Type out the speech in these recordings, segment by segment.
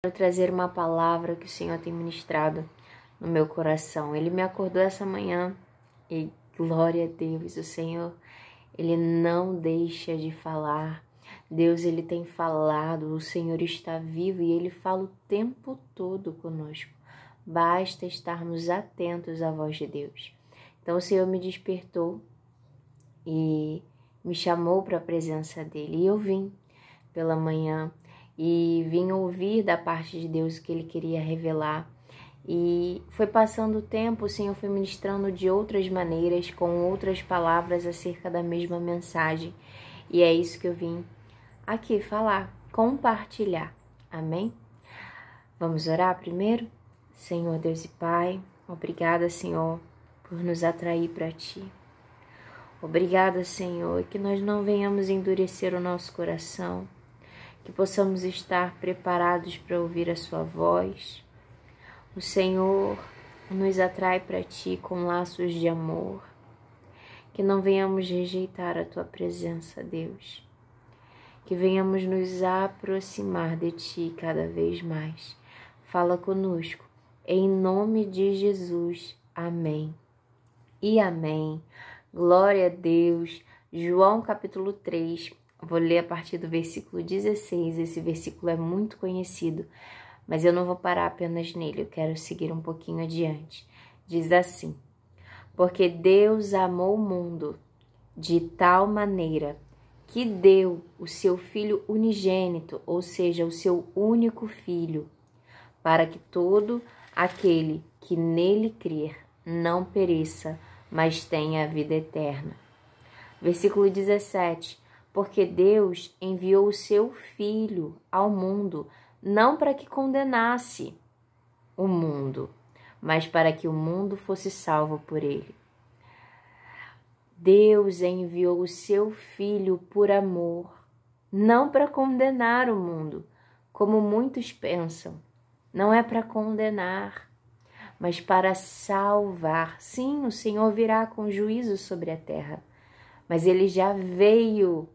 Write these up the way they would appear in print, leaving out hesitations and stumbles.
Quero trazer uma palavra que o Senhor tem ministrado no meu coração. Ele me acordou essa manhã e glória a Deus, o Senhor, Ele não deixa de falar. Deus, Ele tem falado, o Senhor está vivo e Ele fala o tempo todo conosco. Basta estarmos atentos à voz de Deus. Então o Senhor me despertou e me chamou para a presença dEle. E eu vim pela manhã e vim ouvir da parte de Deus o que Ele queria revelar. E foi passando o tempo, o Senhor foi ministrando de outras maneiras, com outras palavras acerca da mesma mensagem. E é isso que eu vim aqui falar, compartilhar. Amém? Vamos orar primeiro? Senhor Deus e Pai, obrigada, Senhor, por nos atrair para Ti. Obrigada, Senhor, que nós não venhamos endurecer o nosso coração, que possamos estar preparados para ouvir a Sua voz. O Senhor nos atrai para Ti com laços de amor, que não venhamos rejeitar a Tua presença, Deus, que venhamos nos aproximar de Ti cada vez mais. Fala conosco, em nome de Jesus. Amém e amém. Glória a Deus. João capítulo 3, vou ler a partir do versículo 16, esse versículo é muito conhecido, mas eu não vou parar apenas nele, eu quero seguir um pouquinho adiante. Diz assim: porque Deus amou o mundo de tal maneira que deu o seu Filho unigênito, ou seja, o seu único Filho, para que todo aquele que nele crer não pereça, mas tenha a vida eterna. Versículo 17, porque Deus enviou o seu Filho ao mundo, não para que condenasse o mundo, mas para que o mundo fosse salvo por ele. Deus enviou o seu Filho por amor, não para condenar o mundo, como muitos pensam. Não é para condenar, mas para salvar. Sim, o Senhor virá com juízo sobre a terra, mas Ele já veio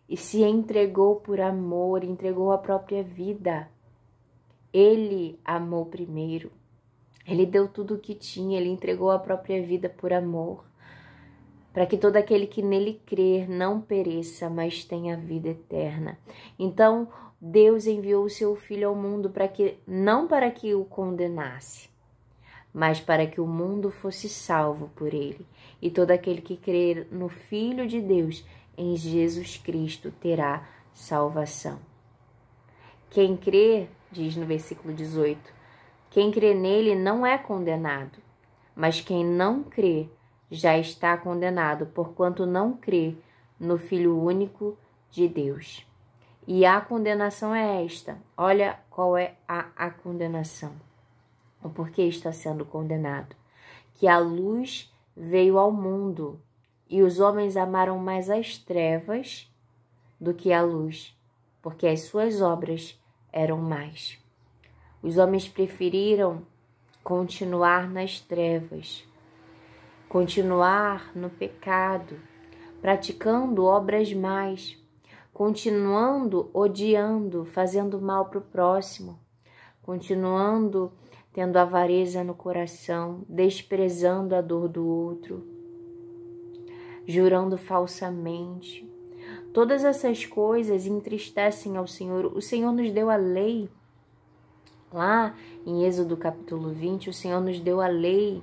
e se entregou por amor, entregou a própria vida. Ele amou primeiro, Ele deu tudo o que tinha, Ele entregou a própria vida por amor, para que todo aquele que nele crer não pereça, mas tenha vida eterna. Então, Deus enviou o seu Filho ao mundo não para que o condenasse, mas para que o mundo fosse salvo por ele. E todo aquele que crer no Filho de Deus, em Jesus Cristo, terá salvação. Quem crê, diz no versículo 18, quem crê nele não é condenado, mas quem não crê já está condenado, porquanto não crê no Filho único de Deus. E a condenação é esta. Olha qual é a condenação. O porquê está sendo condenado. Que a luz veio ao mundo e os homens amaram mais as trevas do que a luz, porque as suas obras eram más. Os homens preferiram continuar nas trevas, continuar no pecado, praticando obras más, continuando odiando, fazendo mal para o próximo, continuando tendo avareza no coração, desprezando a dor do outro, jurando falsamente. Todas essas coisas entristecem ao Senhor. O Senhor nos deu a lei. Lá em Êxodo capítulo 20, o Senhor nos deu a lei.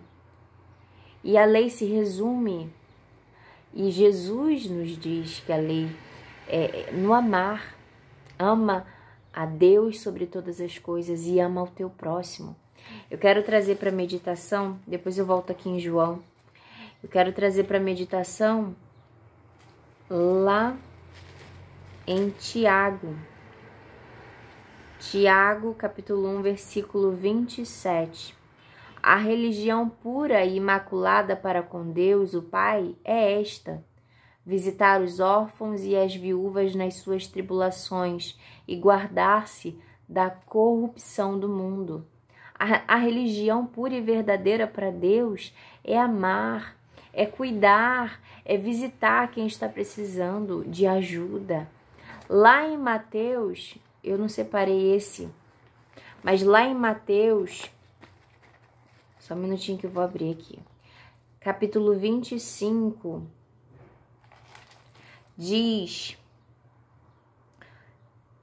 E a lei se resume, e Jesus nos diz que a lei é no amar. Ama a Deus sobre todas as coisas e ama o teu próximo. Eu quero trazer para meditação, depois eu volto aqui em João. Eu quero trazer para meditação lá em Tiago. Tiago, capítulo 1, versículo 27. A religião pura e imaculada para com Deus, o Pai, é esta: visitar os órfãos e as viúvas nas suas tribulações e guardar-se da corrupção do mundo. A religião pura e verdadeira para Deus é amar, é cuidar, é visitar quem está precisando de ajuda. Lá em Mateus, eu não separei esse Mas lá em Mateus, só um minutinho que eu vou abrir aqui. Capítulo 25, diz: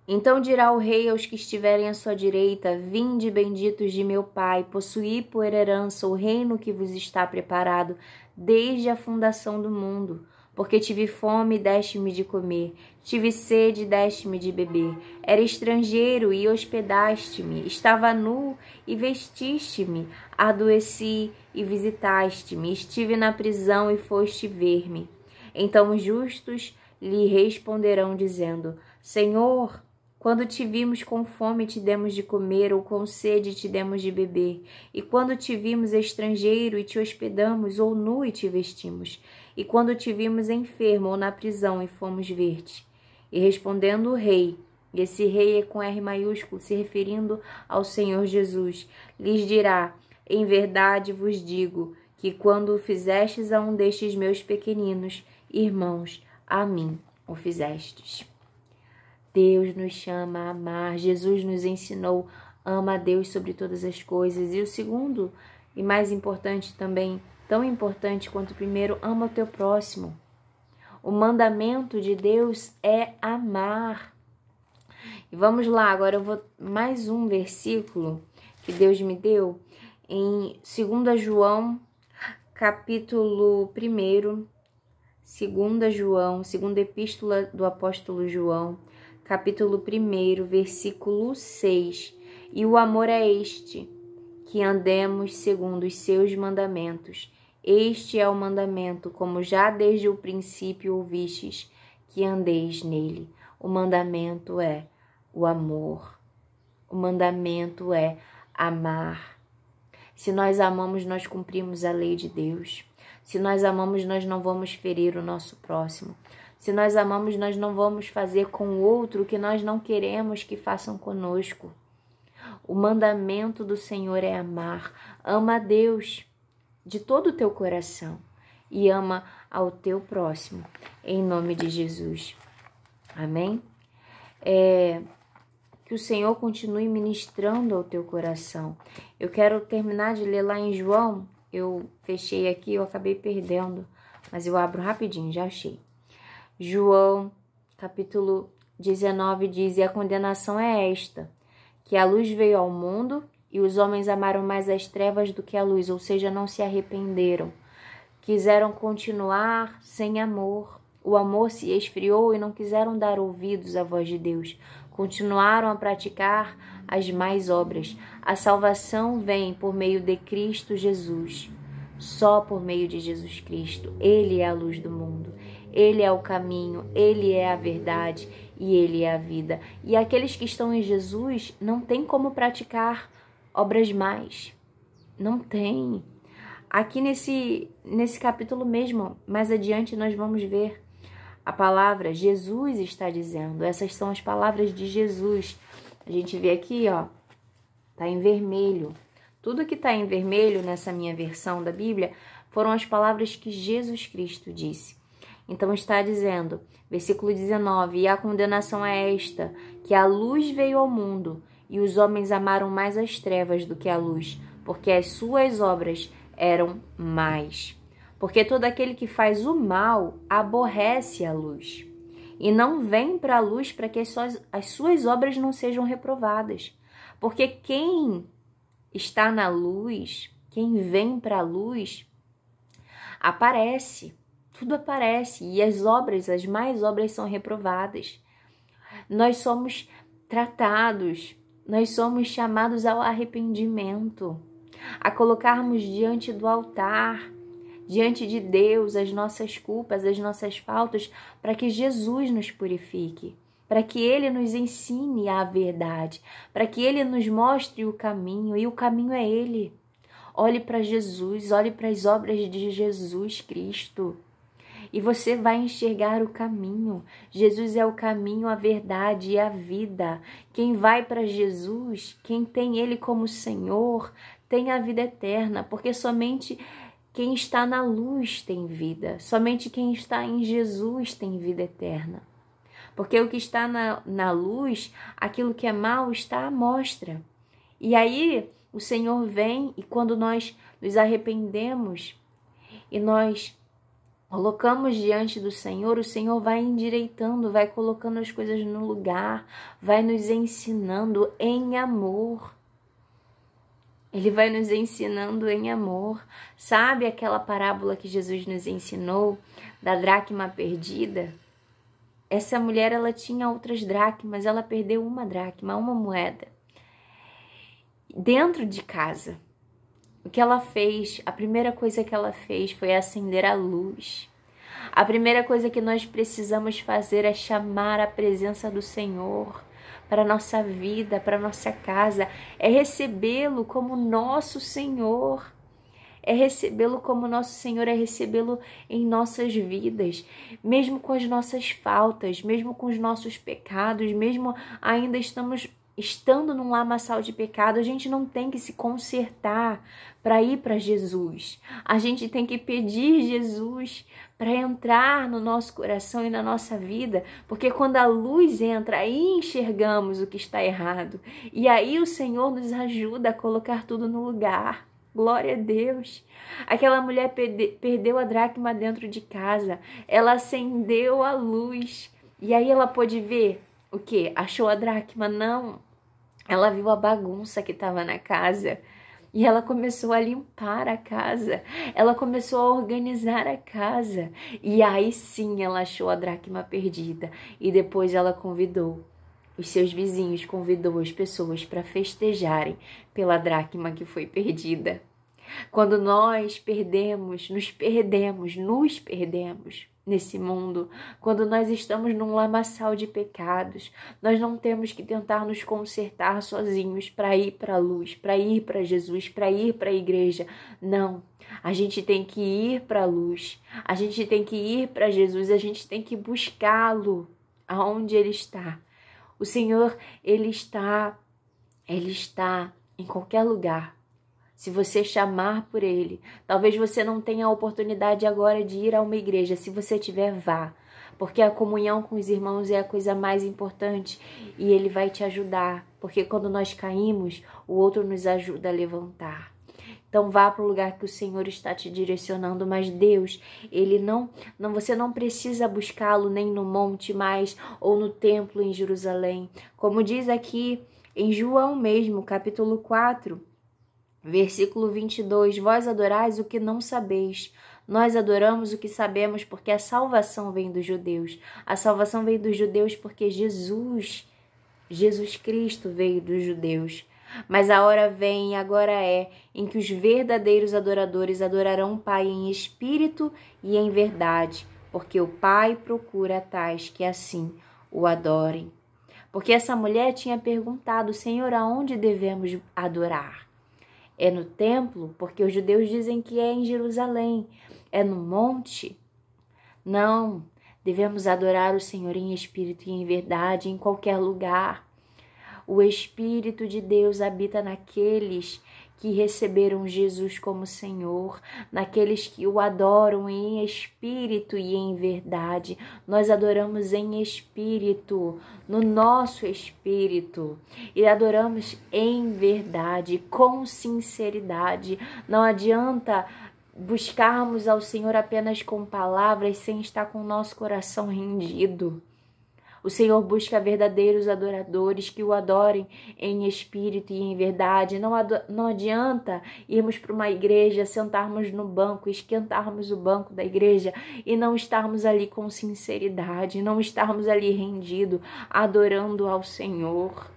Então dirá o rei aos que estiverem à sua direita: Vinde, benditos de meu Pai, possuí por herança o reino que vos está preparado desde a fundação do mundo. Porque tive fome e deste-me de comer, tive sede e deste-me de beber, era estrangeiro e hospedaste-me, estava nu e vestiste-me, adoeci e visitaste-me, estive na prisão e foste ver-me. Então os justos lhe responderão dizendo: Senhor, quando te vimos com fome, te demos de comer, ou com sede, te demos de beber. E quando te vimos estrangeiro e te hospedamos, ou nu e te vestimos. E quando te vimos enfermo ou na prisão e fomos ver-te. E respondendo o rei, e esse rei é com R maiúsculo, se referindo ao Senhor Jesus, lhes dirá: Em verdade vos digo, que quando o fizestes a um destes meus pequeninos irmãos, a mim o fizestes. Deus nos chama a amar. Jesus nos ensinou: ama a Deus sobre todas as coisas. E o segundo, e mais importante também, tão importante quanto o primeiro, ama o teu próximo. O mandamento de Deus é amar. E vamos lá, agora eu vou mais um versículo que Deus me deu em 2 João, capítulo 1, 2 João, segunda epístola do apóstolo João, capítulo 1, versículo 6. E o amor é este, que andemos segundo os seus mandamentos. Este é o mandamento, como já desde o princípio ouvistes, que andeis nele. O mandamento é o amor. O mandamento é amar. Se nós amamos, nós cumprimos a lei de Deus. Se nós amamos, nós não vamos ferir o nosso próximo. Se nós amamos, nós não vamos fazer com o outro o que nós não queremos que façam conosco. O mandamento do Senhor é amar. Ama a Deus de todo o teu coração e ama ao teu próximo, em nome de Jesus. Amém? Que o Senhor continue ministrando ao teu coração. Eu quero terminar de ler lá em João. Eu fechei aqui, eu acabei perdendo, mas eu abro rapidinho, já achei. João, capítulo 19, diz: E a condenação é esta, que a luz veio ao mundo e os homens amaram mais as trevas do que a luz, ou seja, não se arrependeram. Quiseram continuar sem amor. O amor se esfriou e não quiseram dar ouvidos à voz de Deus. Continuaram a praticar as más obras. A salvação vem por meio de Cristo Jesus. Só por meio de Jesus Cristo. Ele é a luz do mundo. Ele é o caminho, Ele é a verdade e Ele é a vida. E aqueles que estão em Jesus não tem como praticar obras más. Não tem. Aqui nesse capítulo mesmo, mais adiante, nós vamos ver a palavra. Jesus está dizendo. Essas são as palavras de Jesus. A gente vê aqui, ó, tá em vermelho. Tudo que tá em vermelho nessa minha versão da Bíblia foram as palavras que Jesus Cristo disse. Então está dizendo, versículo 19, e a condenação é esta, que a luz veio ao mundo, e os homens amaram mais as trevas do que a luz, porque as suas obras eram más. Porque todo aquele que faz o mal aborrece a luz, e não vem para a luz para que as suas obras não sejam reprovadas. Porque quem está na luz, quem vem para a luz, aparece. Tudo aparece e as más obras são reprovadas. Nós somos tratados, nós somos chamados ao arrependimento, a colocarmos diante do altar, diante de Deus, as nossas culpas, as nossas faltas, para que Jesus nos purifique, para que Ele nos ensine a verdade, para que Ele nos mostre o caminho, e o caminho é Ele. Olhe para Jesus, olhe para as obras de Jesus Cristo. E você vai enxergar o caminho. Jesus é o caminho, a verdade e a vida. Quem vai para Jesus, quem tem Ele como Senhor, tem a vida eterna, porque somente quem está na luz tem vida. Somente quem está em Jesus tem vida eterna. Porque o que está na luz, aquilo que é mal está à mostra. E aí o Senhor vem e quando nós nos arrependemos e nós colocamos diante do Senhor, o Senhor vai endireitando, vai colocando as coisas no lugar, vai nos ensinando em amor. Ele vai nos ensinando em amor. Sabe aquela parábola que Jesus nos ensinou da dracma perdida? Essa mulher, ela tinha outras dracmas, ela perdeu uma dracma, uma moeda. Dentro de casa, o que ela fez, a primeira coisa que ela fez foi acender a luz. A primeira coisa que nós precisamos fazer é chamar a presença do Senhor para a nossa vida, para a nossa casa, é recebê-lo como nosso Senhor. É recebê-lo como nosso Senhor, é recebê-lo em nossas vidas, mesmo com as nossas faltas, mesmo com os nossos pecados, mesmo ainda estando num lamaçal de pecado, a gente não tem que se consertar para ir para Jesus. A gente tem que pedir Jesus para entrar no nosso coração e na nossa vida, porque quando a luz entra, aí enxergamos o que está errado. E aí o Senhor nos ajuda a colocar tudo no lugar. Glória a Deus. Aquela mulher perdeu a dracma dentro de casa. Ela acendeu a luz. E aí ela pôde ver o quê? Achou a dracma? Não. Ela viu a bagunça que estava na casa. E ela começou a limpar a casa. Ela começou a organizar a casa. E aí sim ela achou a dracma perdida. E depois ela convidou os seus vizinhos, convidou as pessoas para festejarem pela dracma que foi perdida. Quando nós nos perdemos nesse mundo, quando nós estamos num lamaçal de pecados, nós não temos que tentar nos consertar sozinhos para ir para a luz, para ir para Jesus, para ir para a igreja. Não, a gente tem que ir para a luz, a gente tem que ir para Jesus, a gente tem que buscá-lo aonde Ele está. O Senhor, Ele está em qualquer lugar. Se você chamar por Ele, talvez você não tenha a oportunidade agora de ir a uma igreja. Se você tiver, vá. Porque a comunhão com os irmãos é a coisa mais importante e Ele vai te ajudar. Porque quando nós caímos, o outro nos ajuda a levantar. Então vá para o lugar que o Senhor está te direcionando, mas Deus, Ele você não precisa buscá-lo nem no monte mais ou no templo em Jerusalém. Como diz aqui em João mesmo, capítulo 4, versículo 22, vós adorais o que não sabeis. Nós adoramos o que sabemos porque a salvação vem dos judeus. A salvação vem dos judeus porque Jesus Cristo veio dos judeus. Mas a hora vem e agora é em que os verdadeiros adoradores adorarão o Pai em espírito e em verdade, porque o Pai procura tais que assim o adorem. Porque essa mulher tinha perguntado, Senhor, aonde devemos adorar? É no templo? Porque os judeus dizem que é em Jerusalém. É no monte? Não, devemos adorar o Senhor em espírito e em verdade, em qualquer lugar. O Espírito de Deus habita naqueles que receberam Jesus como Senhor, naqueles que o adoram em espírito e em verdade. Nós adoramos em espírito, no nosso espírito, e adoramos em verdade, com sinceridade. Não adianta buscarmos ao Senhor apenas com palavras sem estar com o nosso coração rendido. O Senhor busca verdadeiros adoradores que o adorem em espírito e em verdade. Não adianta irmos para uma igreja, sentarmos no banco, esquentarmos o banco da igreja e não estarmos ali com sinceridade, não estarmos ali rendidos, adorando ao Senhor.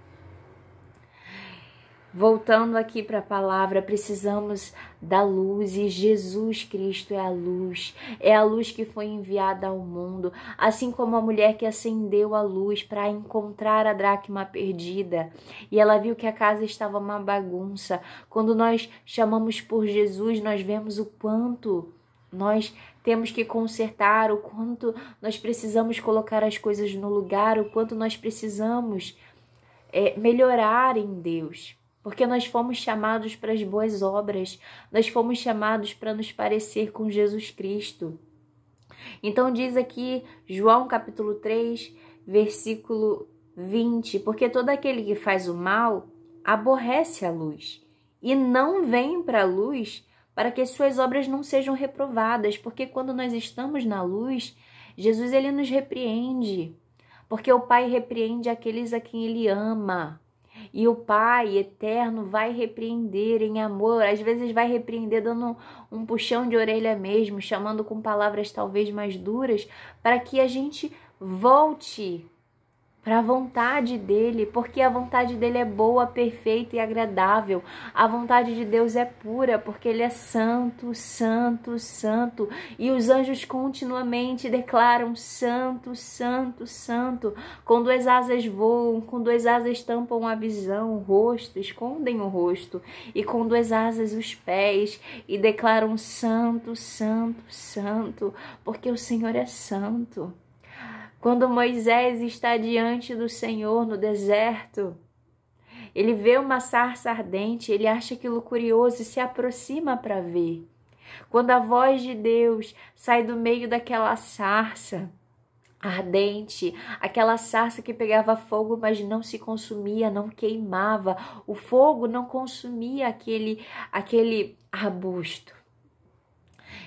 Voltando aqui para a palavra, precisamos da luz e Jesus Cristo é a luz que foi enviada ao mundo, assim como a mulher que acendeu a luz para encontrar a dracma perdida e ela viu que a casa estava uma bagunça. Quando nós chamamos por Jesus, nós vemos o quanto nós temos que consertar, o quanto nós precisamos colocar as coisas no lugar, o quanto nós precisamos melhorar em Deus. Porque nós fomos chamados para as boas obras, nós fomos chamados para nos parecer com Jesus Cristo. Então diz aqui João capítulo 3, versículo 20, porque todo aquele que faz o mal aborrece a luz e não vem para a luz para que as suas obras não sejam reprovadas, porque quando nós estamos na luz, Jesus ele nos repreende, porque o Pai repreende aqueles a quem ele ama. E o Pai eterno vai repreender em amor, às vezes vai repreender dando um puxão de orelha mesmo, chamando com palavras talvez mais duras, para que a gente volte para a vontade dele, porque a vontade dele é boa, perfeita e agradável. A vontade de Deus é pura, porque ele é santo, santo, santo. E os anjos continuamente declaram santo, santo, santo. Com duas asas voam, com duas asas tampam a visão, o rosto, escondem o rosto. E com duas asas os pés, e declaram santo, santo, santo, porque o Senhor é santo. Quando Moisés está diante do Senhor no deserto, ele vê uma sarça ardente, ele acha aquilo curioso e se aproxima para ver. Quando a voz de Deus sai do meio daquela sarça ardente, aquela sarça que pegava fogo, mas não se consumia, não queimava, o fogo não consumia aquele arbusto.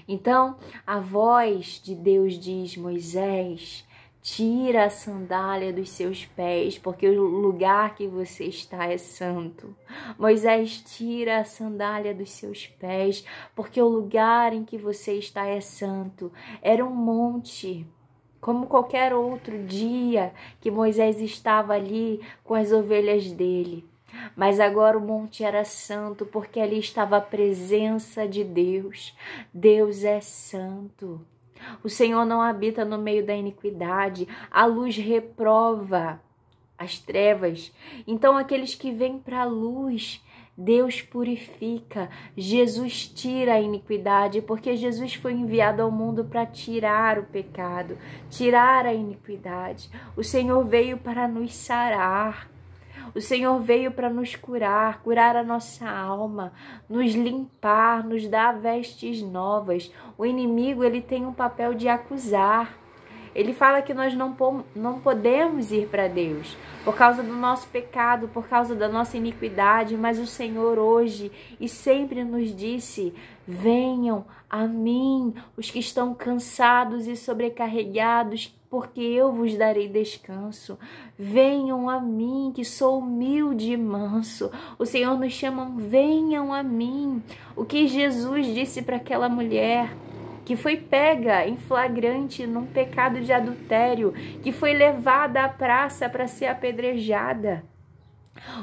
Então, a voz de Deus diz: Moisés, tira a sandália dos seus pés, porque o lugar que você está é santo. Moisés, tira a sandália dos seus pés, porque o lugar em que você está é santo. Era um monte, como qualquer outro dia que Moisés estava ali com as ovelhas dele. Mas agora o monte era santo, porque ali estava a presença de Deus. Deus é santo. O Senhor não habita no meio da iniquidade. A luz reprova as trevas. Então, aqueles que vêm para a luz, Deus purifica. Jesus tira a iniquidade, porque Jesus foi enviado ao mundo para tirar o pecado, tirar a iniquidade. O Senhor veio para nos sarar. O Senhor veio para nos curar, curar a nossa alma, nos limpar, nos dar vestes novas. O inimigo, ele tem um papel de acusar. Ele fala que nós não podemos ir para Deus por causa do nosso pecado, por causa da nossa iniquidade, mas o Senhor hoje e sempre nos disse: venham a mim, os que estão cansados e sobrecarregados, porque eu vos darei descanso. Venham a mim, que sou humilde e manso. O Senhor nos chama: venham a mim. O que Jesus disse para aquela mulher que foi pega em flagrante num pecado de adultério, que foi levada à praça para ser apedrejada.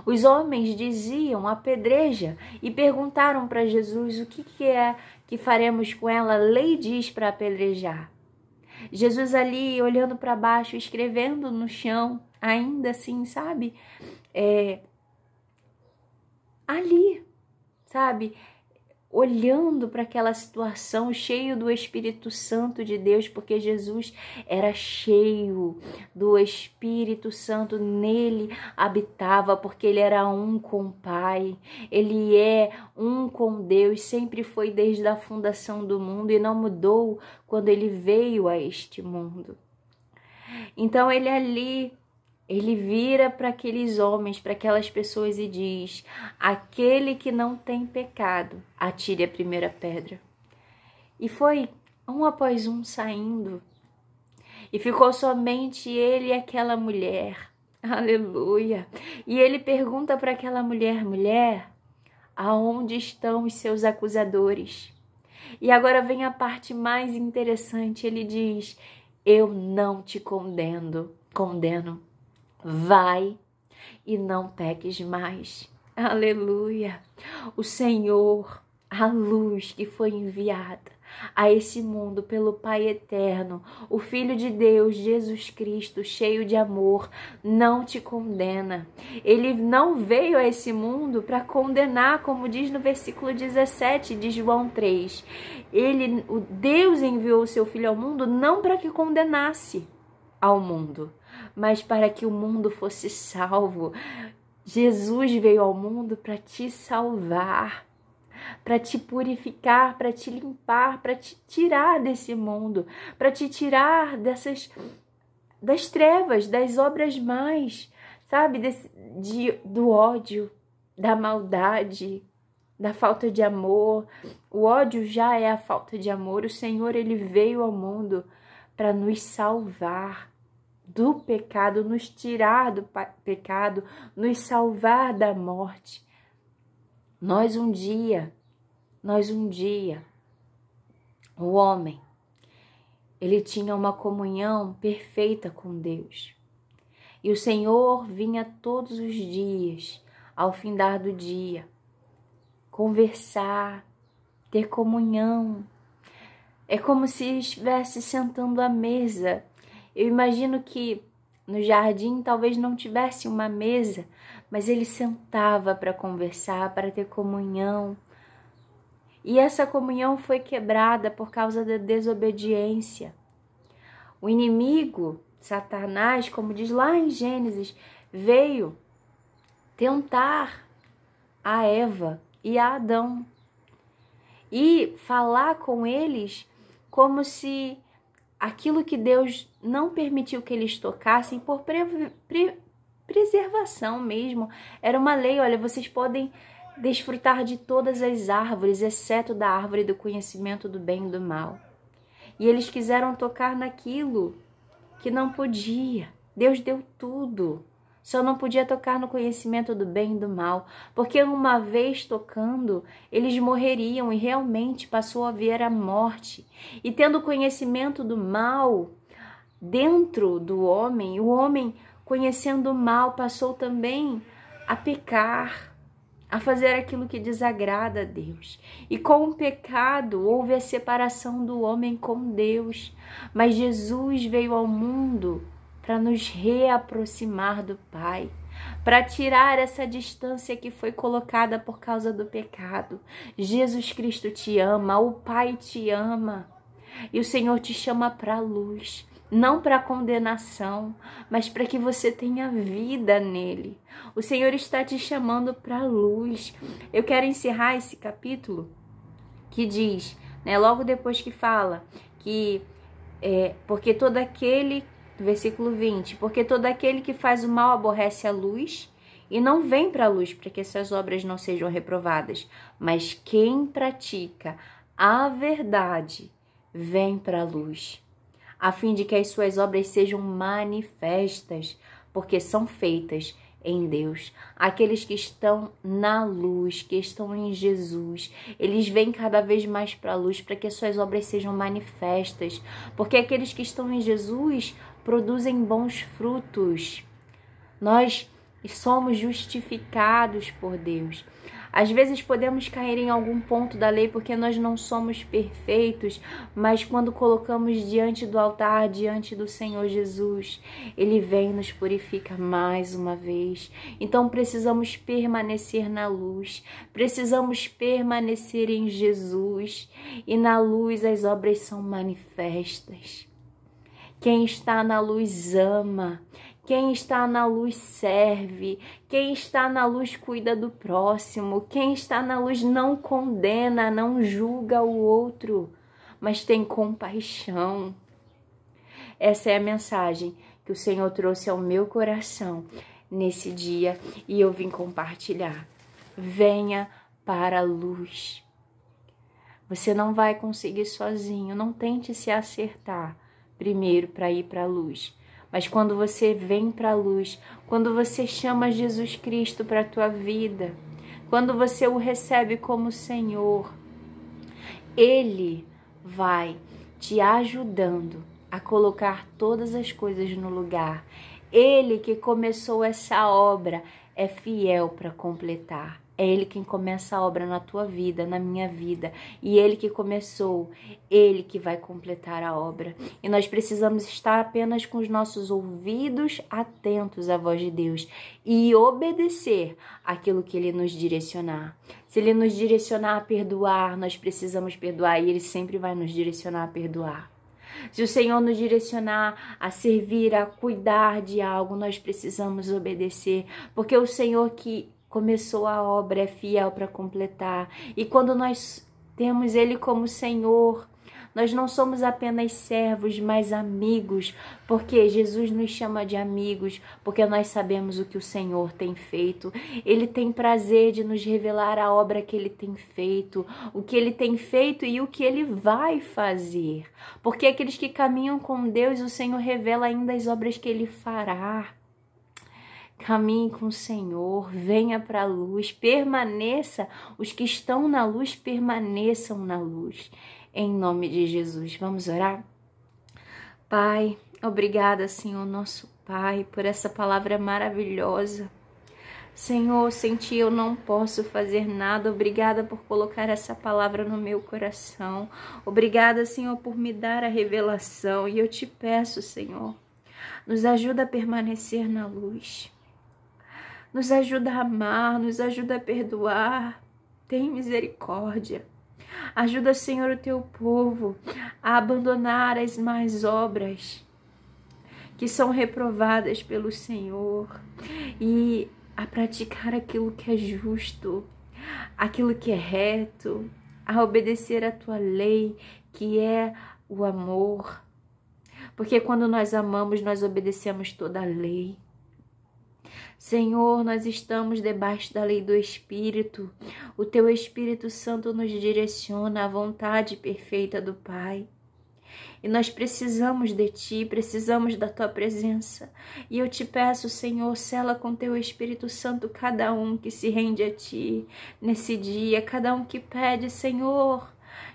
Os homens diziam: apedreja, e perguntaram para Jesus: o que é que faremos com ela? A lei diz para apedrejar. Jesus ali olhando para baixo, escrevendo no chão, ainda assim, sabe? Ali, sabe? Olhando para aquela situação, cheio do Espírito Santo de Deus, porque Jesus era cheio do Espírito Santo, nele habitava, porque ele era um com o Pai, ele é um com Deus, sempre foi desde a fundação do mundo e não mudou quando ele veio a este mundo. Então ele ali, ele vira para aqueles homens, para aquelas pessoas e diz: aquele que não tem pecado, atire a primeira pedra. E foi um após um saindo. E ficou somente ele e aquela mulher. Aleluia. E ele pergunta para aquela mulher: mulher, aonde estão os seus acusadores? E agora vem a parte mais interessante. Ele diz: eu não te condeno. Vai e não peques mais. Aleluia. O Senhor, a luz que foi enviada a esse mundo pelo Pai eterno, o Filho de Deus, Jesus Cristo, cheio de amor, não te condena. Ele não veio a esse mundo para condenar, como diz no versículo 17 de João 3. O Deus enviou o seu Filho ao mundo não para que condenasse ao mundo, mas para que o mundo fosse salvo. Jesus veio ao mundo para te salvar, para te purificar, para te limpar, para te tirar desse mundo, para te tirar das trevas, das obras mais, sabe, do ódio, da maldade, da falta de amor. O ódio já é a falta de amor. O Senhor, Ele veio ao mundo para nos salvar do pecado, nos tirar do pecado, nos salvar da morte. Nós um dia, o homem, ele tinha uma comunhão perfeita com Deus. E o Senhor vinha todos os dias, ao findar do dia, conversar, ter comunhão. É como se estivesse sentando à mesa. Eu imagino que no jardim talvez não tivesse uma mesa, mas ele sentava para conversar, para ter comunhão. E essa comunhão foi quebrada por causa da desobediência. O inimigo, Satanás, como diz lá em Gênesis, veio tentar a Eva e a Adão e falar com eles como se aquilo que Deus não permitiu que eles tocassem por preservação mesmo. Era uma lei, olha, vocês podem desfrutar de todas as árvores, exceto da árvore do conhecimento do bem e do mal. E eles quiseram tocar naquilo que não podia. Deus deu tudo. Só não podia tocar no conhecimento do bem e do mal, porque uma vez tocando, eles morreriam e realmente passou a haver a morte. E tendo conhecimento do mal dentro do homem, o homem conhecendo o mal passou também a pecar, a fazer aquilo que desagrada a Deus. E com o pecado houve a separação do homem com Deus. Mas Jesus veio ao mundo para nos reaproximar do Pai, para tirar essa distância que foi colocada por causa do pecado. Jesus Cristo te ama, o Pai te ama, e o Senhor te chama para a luz, não para a condenação, mas para que você tenha vida nele. O Senhor está te chamando para a luz. Eu quero encerrar esse capítulo que diz, né, logo depois que fala que porque todo aquele, versículo 20, porque todo aquele que faz o mal aborrece a luz e não vem para a luz para que essas obras não sejam reprovadas, mas quem pratica a verdade vem para a luz, a fim de que as suas obras sejam manifestas, porque são feitas em Deus. Aqueles que estão na luz, que estão em Jesus, eles vêm cada vez mais para a luz para que as suas obras sejam manifestas, porque aqueles que estão em Jesus produzem bons frutos. Nós somos justificados por Deus. Às vezes podemos cair em algum ponto da lei porque nós não somos perfeitos, mas quando colocamos diante do altar, diante do Senhor Jesus, Ele vem e nos purifica mais uma vez. Então precisamos permanecer na luz, precisamos permanecer em Jesus, e na luz as obras são manifestas. Quem está na luz ama, quem está na luz serve, quem está na luz cuida do próximo, quem está na luz não condena, não julga o outro, mas tem compaixão. Essa é a mensagem que o Senhor trouxe ao meu coração nesse dia e eu vim compartilhar. Venha para a luz. Você não vai conseguir sozinho, não tente se acertar primeiro para ir para a luz. Mas quando você vem para a luz, quando você chama Jesus Cristo para a tua vida, quando você o recebe como Senhor, Ele vai te ajudando a colocar todas as coisas no lugar. Ele que começou essa obra é fiel para completar. É Ele quem começa a obra na tua vida, na minha vida. E Ele que começou, Ele que vai completar a obra. E nós precisamos estar apenas com os nossos ouvidos atentos à voz de Deus e obedecer aquilo que Ele nos direcionar. Se Ele nos direcionar a perdoar, nós precisamos perdoar e Ele sempre vai nos direcionar a perdoar. Se o Senhor nos direcionar a servir, a cuidar de algo, nós precisamos obedecer, porque o Senhor que começou a obra é fiel para completar. E quando nós temos Ele como Senhor, Nós não somos apenas servos, mas amigos, porque Jesus nos chama de amigos, porque nós sabemos o que o Senhor tem feito. Ele tem prazer de nos revelar a obra que Ele tem feito, o que Ele tem feito e o que Ele vai fazer. Porque aqueles que caminham com Deus, o Senhor revela ainda as obras que Ele fará. Caminhe com o Senhor, venha para a luz, permaneça, os que estão na luz permaneçam na luz, em nome de Jesus. Vamos orar? Pai, obrigada, Senhor, nosso Pai, por essa palavra maravilhosa. Senhor, sem Ti eu não posso fazer nada. Obrigada por colocar essa palavra no meu coração. Obrigada, Senhor, por me dar a revelação. E eu te peço, Senhor, nos ajuda a permanecer na luz. Nos ajuda a amar, nos ajuda a perdoar. Tem misericórdia. Ajuda, Senhor, o Teu povo a abandonar as más obras que são reprovadas pelo Senhor e a praticar aquilo que é justo, aquilo que é reto, a obedecer a Tua lei, que é o amor. Porque quando nós amamos, nós obedecemos toda a lei. Senhor, nós estamos debaixo da lei do Espírito. O Teu Espírito Santo nos direciona à vontade perfeita do Pai. E nós precisamos de Ti, precisamos da Tua presença. E eu te peço, Senhor, sela com Teu Espírito Santo cada um que se rende a Ti nesse dia, cada um que pede, Senhor,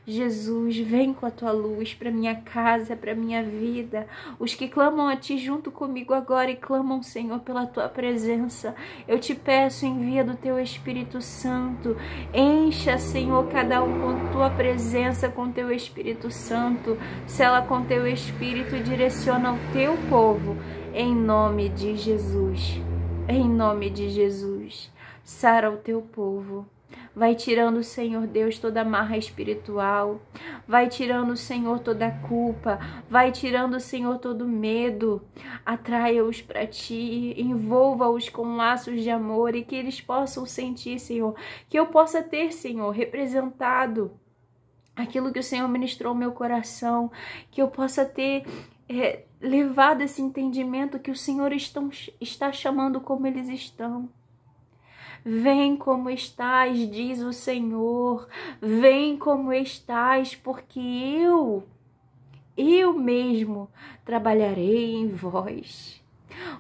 Jesus, vem com a Tua luz para minha casa, para minha vida. Os que clamam a Ti junto comigo agora e clamam, Senhor, pela Tua presença. Eu te peço, envia do Teu Espírito Santo. Encha, Senhor, cada um com Tua presença, com Teu Espírito Santo. Sela com Teu Espírito e direciona o Teu povo. Em nome de Jesus. Em nome de Jesus. Sara o Teu povo. Vai tirando, Senhor Deus, toda amarra espiritual. Vai tirando, Senhor, toda culpa. Vai tirando, Senhor, todo medo. Atraia-os para Ti. Envolva-os com laços de amor e que eles possam sentir, Senhor. Que eu possa ter, Senhor, representado aquilo que o Senhor ministrou ao meu coração. Que eu possa ter levado esse entendimento que o Senhor está chamando como eles estão. Vem como estás, diz o Senhor, vem como estás, porque eu mesmo trabalharei em vós.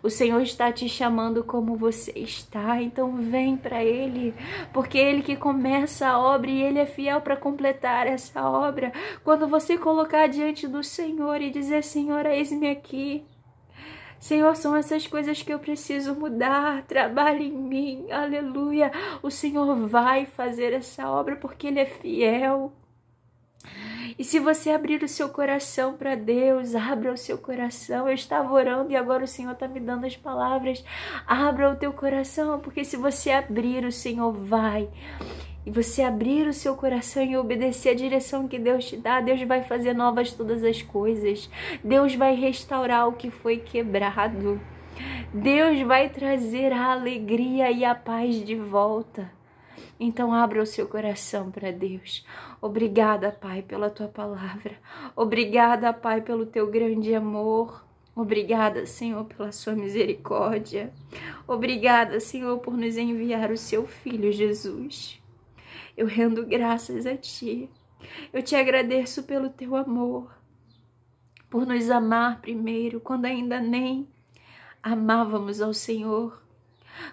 O Senhor está te chamando como você está, então vem para Ele, porque Ele que começa a obra e Ele é fiel para completar essa obra. Quando você colocar diante do Senhor e dizer, Senhor, eis-me aqui. Senhor, são essas coisas que eu preciso mudar, trabalhe em mim, aleluia. O Senhor vai fazer essa obra porque Ele é fiel. E se você abrir o seu coração para Deus, abra o seu coração. Eu estava orando e agora o Senhor está me dando as palavras. Abra o teu coração, porque se você abrir, o Senhor vai. E você abrir o seu coração e obedecer a direção que Deus te dá, Deus vai fazer novas todas as coisas. Deus vai restaurar o que foi quebrado. Deus vai trazer a alegria e a paz de volta. Então abra o seu coração para Deus. Obrigada, Pai, pela Tua palavra. Obrigada, Pai, pelo Teu grande amor. Obrigada, Senhor, pela Sua misericórdia. Obrigada, Senhor, por nos enviar o Seu Filho, Jesus. Eu rendo graças a Ti. Eu Te agradeço pelo Teu amor, por nos amar primeiro, quando ainda nem amávamos ao Senhor.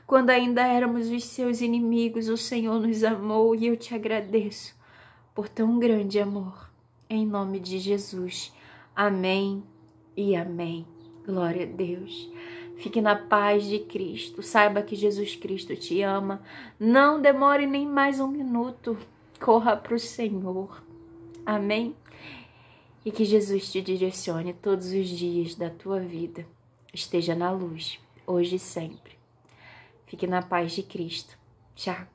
Quando ainda éramos os Seus inimigos, o Senhor nos amou e eu Te agradeço por tão grande amor. Em nome de Jesus. Amém e amém. Glória a Deus. Fique na paz de Cristo. Saiba que Jesus Cristo te ama. Não demore nem mais um minuto. Corra para o Senhor. Amém? E que Jesus te direcione todos os dias da tua vida. Esteja na luz, hoje e sempre. Fique na paz de Cristo. Tchau.